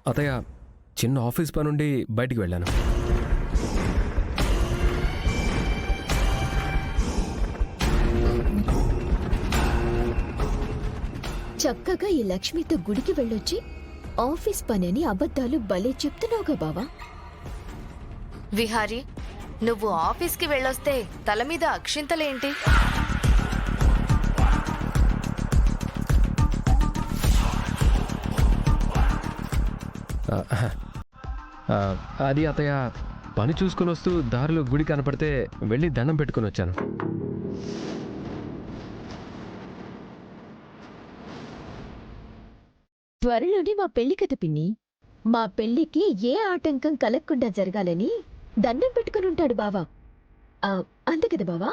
అతయ్య, చిన్న ఆఫీస్ పని నుండి బయటికి వెళ్ళాను. చక్కగా ఈ లక్ష్మితో గుడికి వెళ్ళొచ్చి ఆఫీస్ పని అని అబద్ధాలు భలే చెప్తున్నావుగా బావా. విహారీ, నువ్వు ఆఫీస్కి వెళ్ళొస్తే తల మీద అక్షింతలేంటి? అది అతయ్య, పని చూసుకుని వస్తూ దారిలో గుడి కనపడితే వెళ్ళి దండం పెట్టుకుని వచ్చాను. త్వరలోనే మా పెళ్లి కదా పిన్ని. మా పెళ్లికి ఏ ఆటంకం కలగకుండా జరగాలని దండం పెట్టుకుని ఉంటాడు బావా. అంతే కదా బావా?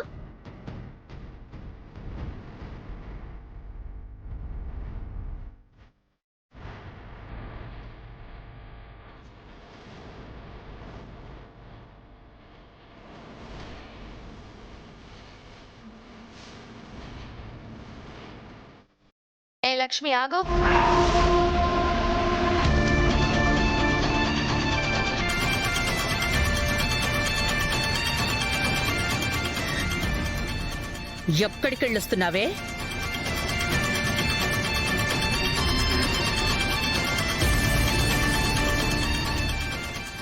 ఏ లక్ష్మి, ఆగో. ఎక్కడికెళ్ళొస్తున్నావే?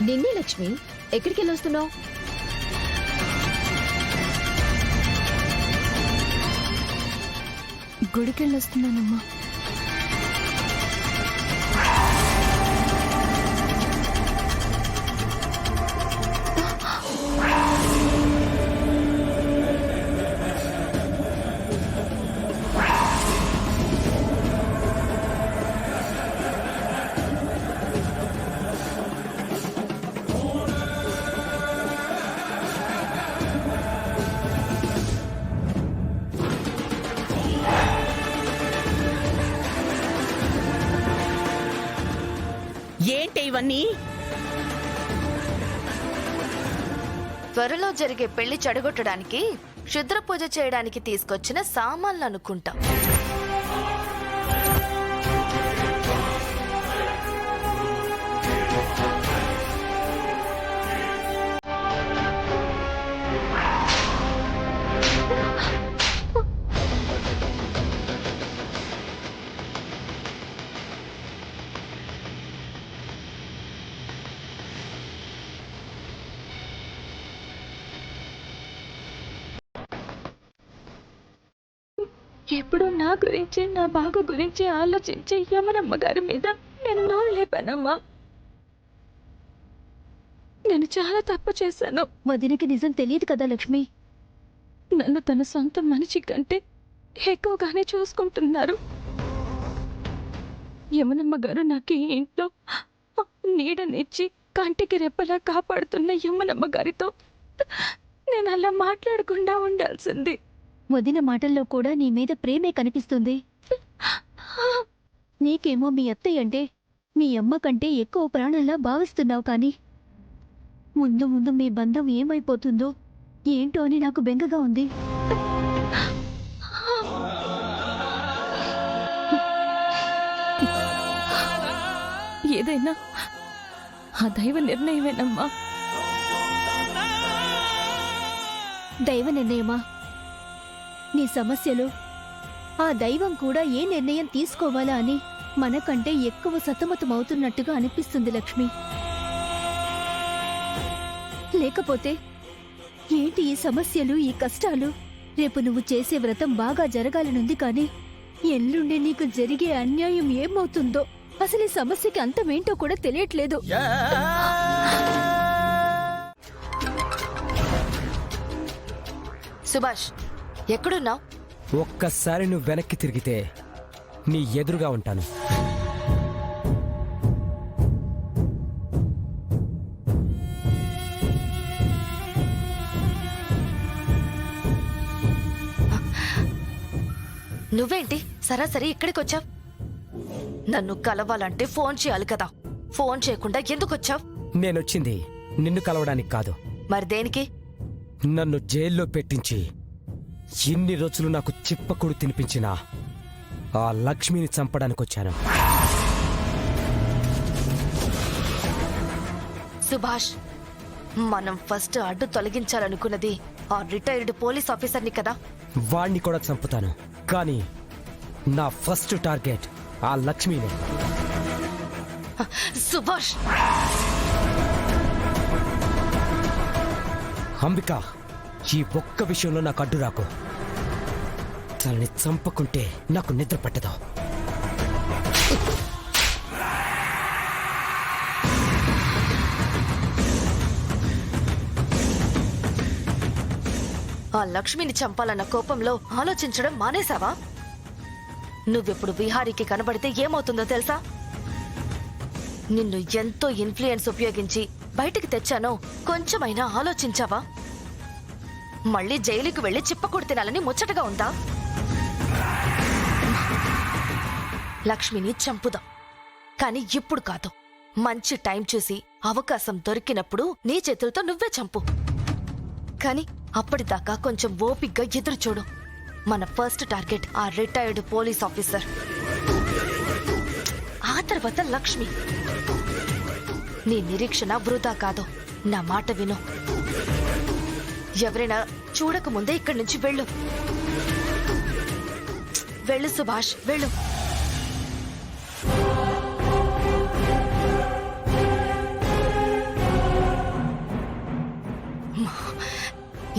నిన్నే లక్ష్మి, ఎక్కడికి వెళ్ళొస్తున్నావు? గుడికెళ్ళొస్తున్నానమ్మా. ఏంటి ఇవన్నీ? త్వరలో జరిగే పెళ్లి చెడగొట్టడానికి, క్షుద్ర పూజ చేయడానికి తీసుకొచ్చిన సామాన్లు అనుకుంటా. ఎప్పుడు నా గురించి, నా బాగు గురించి ఆలోచించి యమనమ్మ గారి మీద నేను నోరు లేపానమ్మా. నేను చాలా తప్పు చేశాను. వదినకి నిజం తెలియదు కదా లక్ష్మి. నన్ను తన సొంత మనిషి కంటే ఎక్కువగానే చూసుకుంటున్నారు. యమనమ్మ గారు నాకు ఈ ఇంట్లో నీడనిచ్చి కంటికి రెప్పలా కాపాడుతున్న యమనమ్మ గారితో నేను అలా మాట్లాడకుండా ఉండాల్సింది. వదిన మాటల్లో కూడా నీ మీద ప్రేమే కనిపిస్తుంది. నీకేమో మీ అత్తయ్య అంటే మీ అమ్మ కంటే ఎక్కువ ప్రాణంలా భావిస్తున్నావు. కానీ ముందు ముందు మీ బంధం ఏమైపోతుందో ఏంటో అని నాకు బెంగగా ఉంది. ఏదైనా ఆ దైవ నిర్ణయమేనమ్మా. దైవ నిర్ణయమా? నీ సమస్యలో ఆ దైవం కూడా ఏ నిర్ణయం తీసుకోవాలా అని మనకంటే ఎక్కువ సతమతమవుతున్నట్టుగా అనిపిస్తుంది లక్ష్మి. లేకపోతే ఏంటి ఈ సమస్యలు, ఈ కష్టాలు? రేపు నువ్వు చేసే వ్రతం బాగా జరగాలనుంది, కానీ ఎల్లుండి నీకు జరిగే అన్యాయం ఏమవుతుందో అసలు ఈ సమస్యకి అంతమేంటో కూడా తెలియట్లేదు. సుభాష్, ఎక్కడున్నావు? ఒక్కసారి నువ్వు వెనక్కి తిరిగితే నీ ఎదురుగా ఉంటాను. నువ్వేంటి సరాసరి ఇక్కడికి వచ్చావు? నన్ను కలవాలంటే ఫోన్ చేయాలి కదా. ఫోన్ చేయకుండా ఎందుకు వచ్చావు? నేనొచ్చింది నిన్ను కలవడానికి కాదు. మరి దేనికి? నన్ను జైల్లో పెట్టించి ఇన్ని రోజులు నాకు చిప్పకుడు తినిపించిన ఆ లక్ష్మిని చంపడానికొచ్చాను. సుభాష్, మనం ఫస్ట్ అడ్డు తొలగించాలనుకున్నది ఆ రిటైర్డ్ పోలీస్ ఆఫీసర్ని కదా. వాణ్ణి కూడా చంపుతాను, కానీ నా ఫస్ట్ టార్గెట్ ఆ లక్ష్మినే. సుభాష్, అంబిక, ఈ ఒక్క విషయంలో నాకు అడ్డు రాకు. తనని చంపకుంటే నాకు నిద్ర పట్టదు. ఆ లక్ష్మిని చంపాలన్న కోపంలో ఆలోచించడం మానేశావా? నువ్వెప్పుడు విహారీకి కనబడితే ఏమవుతుందో తెలుసా? నిన్ను ఎంతో ఇన్ఫ్లుయెన్స్ ఉపయోగించి బయటికి తెచ్చానో కొంచెమైనా ఆలోచించావా? మళ్ళీ జైలుకి వెళ్లి చిప్పకూడు తినాలని ముచ్చటగా ఉందా? లక్ష్మిని చంపుదాం, కానీ ఇప్పుడు కాదు. మంచి టైం చూసి అవకాశం దొరికినప్పుడు నీ చేతులతో నువ్వే చంపు. కానీ అప్పటిదాకా కొంచెం ఓపిగ్గా ఎదురు చూడు. మన ఫస్ట్ టార్గెట్ ఆ రిటైర్డ్ పోలీస్ ఆఫీసర్, ఆ తర్వాత లక్ష్మి. నీ నిరీక్షణ వృధా కాదు, నా మాట విను. ఎవరైనా చూడకముందే ఇక్కడి నుంచి వెళ్ళు. వెళ్ళు సుభాష్, వెళ్ళు.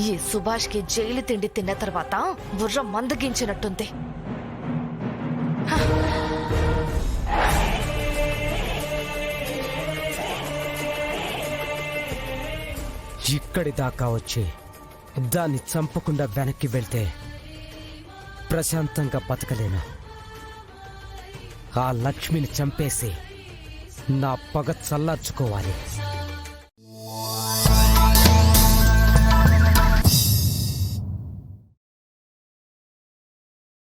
ఈ సుభాష్ కి జైలు తిండి తిన్న తర్వాత బుర్ర మందగించినట్టుంది. ఇక్కడి దాకా వచ్చి దాన్ని చంపకుండా వెనక్కి వెళ్తే ప్రశాంతంగా బతకలేను. ఆ లక్ష్మిని చంపేసి నా పగ చల్లార్చుకోవాలి.